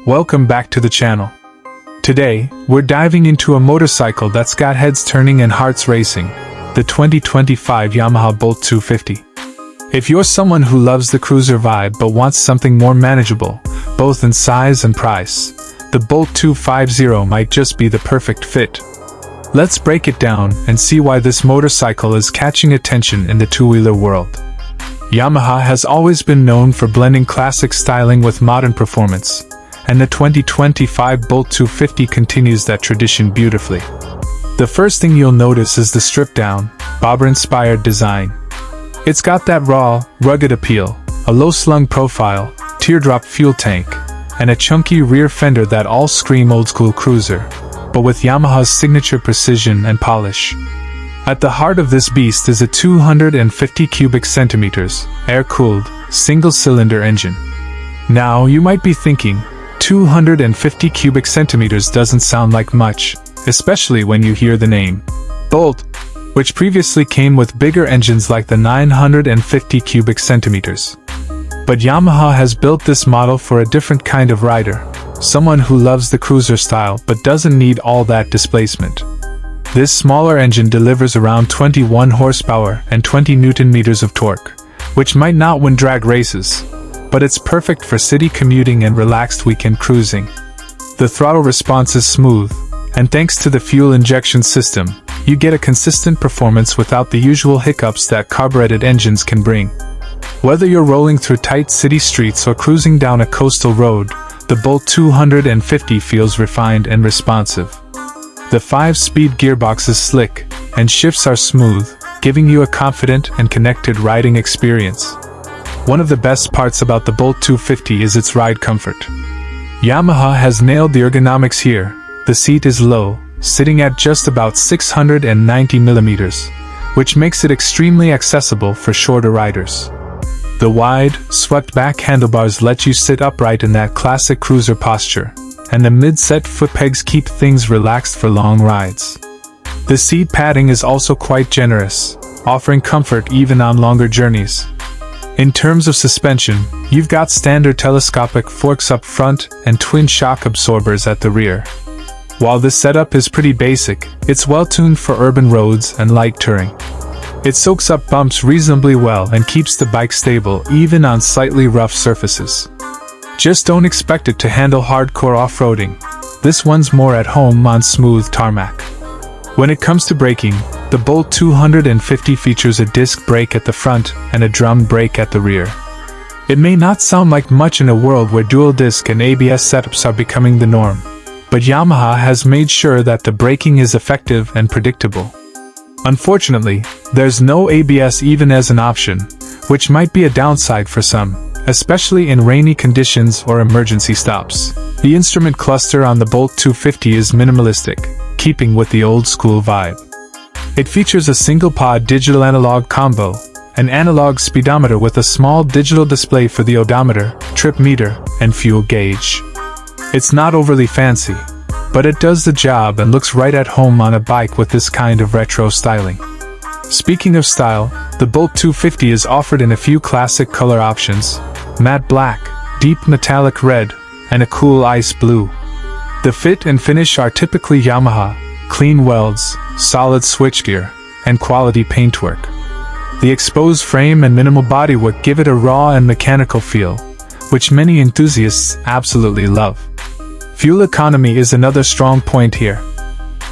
Welcome back to the channel. Today, we're diving into a motorcycle that's got heads turning and hearts racing, the 2025 Yamaha Bolt 250. If you're someone who loves the cruiser vibe but wants something more manageable, both in size and price, the Bolt 250 might just be the perfect fit. Let's break it down and see why this motorcycle is catching attention in the two-wheeler world. Yamaha has always been known for blending classic styling with modern performance, and the 2025 Bolt 250 continues that tradition beautifully. The first thing you'll notice is the stripped-down, bobber-inspired design. It's got that raw, rugged appeal, a low-slung profile, teardrop fuel tank, and a chunky rear fender that all scream old-school cruiser, but with Yamaha's signature precision and polish. At the heart of this beast is a 250 cubic centimeters, air-cooled, single-cylinder engine. Now, you might be thinking, 250 cubic centimeters doesn't sound like much, especially when you hear the name Bolt, which previously came with bigger engines like the 950 cubic centimeters. But Yamaha has built this model for a different kind of rider, someone who loves the cruiser style but doesn't need all that displacement. This smaller engine delivers around 21 horsepower and 20 Nm of torque, which might not win drag races, but it's perfect for city commuting and relaxed weekend cruising. The throttle response is smooth, and thanks to the fuel injection system, you get a consistent performance without the usual hiccups that carbureted engines can bring. Whether you're rolling through tight city streets or cruising down a coastal road, the Bolt 250 feels refined and responsive. The 5-speed gearbox is slick, and shifts are smooth, giving you a confident and connected riding experience. One of the best parts about the Bolt 250 is its ride comfort. Yamaha has nailed the ergonomics here. The seat is low, sitting at just about 690 millimeters, which makes it extremely accessible for shorter riders. The wide, swept-back handlebars let you sit upright in that classic cruiser posture, and the mid-set foot pegs keep things relaxed for long rides. The seat padding is also quite generous, offering comfort even on longer journeys. In terms of suspension, you've got standard telescopic forks up front and twin shock absorbers at the rear. While this setup is pretty basic, it's well-tuned for urban roads and light touring. It soaks up bumps reasonably well and keeps the bike stable even on slightly rough surfaces. Just don't expect it to handle hardcore off-roading. This one's more at home on smooth tarmac. When it comes to braking, the Bolt 250 features a disc brake at the front and a drum brake at the rear. It may not sound like much in a world where dual disc and ABS setups are becoming the norm, but Yamaha has made sure that the braking is effective and predictable. Unfortunately, there's no ABS even as an option, which might be a downside for some, especially in rainy conditions or emergency stops. The instrument cluster on the Bolt 250 is minimalistic, keeping with the old-school vibe. It features a single-pod digital-analog combo, an analog speedometer with a small digital display for the odometer, trip meter, and fuel gauge. It's not overly fancy, but it does the job and looks right at home on a bike with this kind of retro styling. Speaking of style, the Bolt 250 is offered in a few classic color options: matte black, deep metallic red, and a cool ice blue. The fit and finish are typically Yamaha: clean welds, solid switchgear, and quality paintwork. The exposed frame and minimal bodywork give it a raw and mechanical feel, which many enthusiasts absolutely love. Fuel economy is another strong point here.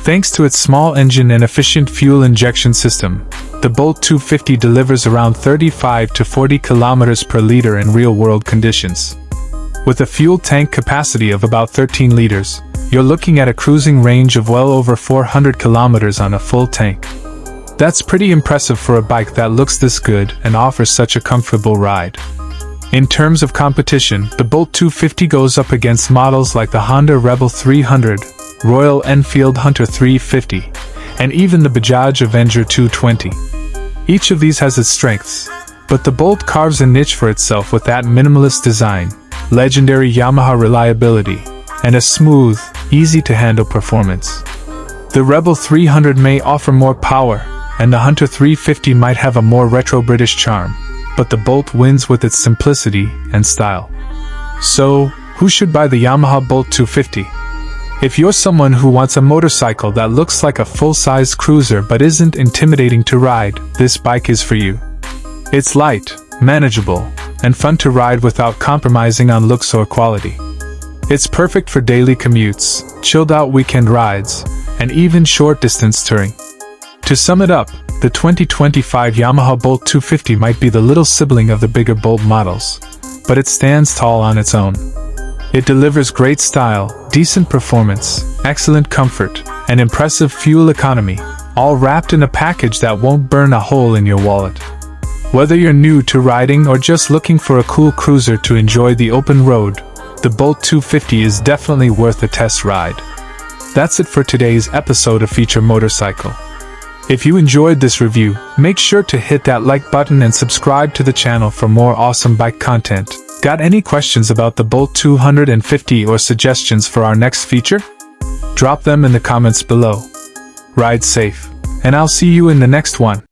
Thanks to its small engine and efficient fuel injection system, the Bolt 250 delivers around 35 to 40 kilometers per liter in real-world conditions. With a fuel tank capacity of about 13 liters, you're looking at a cruising range of well over 400 kilometers on a full tank. That's pretty impressive for a bike that looks this good and offers such a comfortable ride. In terms of competition, the Bolt 250 goes up against models like the Honda Rebel 300, Royal Enfield Hunter 350, and even the Bajaj Avenger 220. Each of these has its strengths, but the Bolt carves a niche for itself with that minimalist design, legendary Yamaha reliability, and a smooth, easy-to-handle performance. The Rebel 300 may offer more power, and the Hunter 350 might have a more retro British charm, but the Bolt wins with its simplicity and style. So, Who should buy the Yamaha Bolt 250? If you're someone who wants a motorcycle that looks like a full-size cruiser but isn't intimidating to ride, this bike is for you. It's light, manageable, and fun to ride without compromising on looks or quality. It's perfect for daily commutes, chilled-out weekend rides, and even short-distance touring. To sum it up, the 2025 Yamaha Bolt 250 might be the little sibling of the bigger Bolt models, but it stands tall on its own. It delivers great style, decent performance, excellent comfort, and impressive fuel economy, all wrapped in a package that won't burn a hole in your wallet. Whether you're new to riding or just looking for a cool cruiser to enjoy the open road, the Bolt 250 is definitely worth a test ride. That's it for today's episode of Feature Motorcycle. If you enjoyed this review, make sure to hit that like button and subscribe to the channel for more awesome bike content. Got any questions about the Bolt 250 or suggestions for our next feature? Drop them in the comments below. Ride safe, and I'll see you in the next one.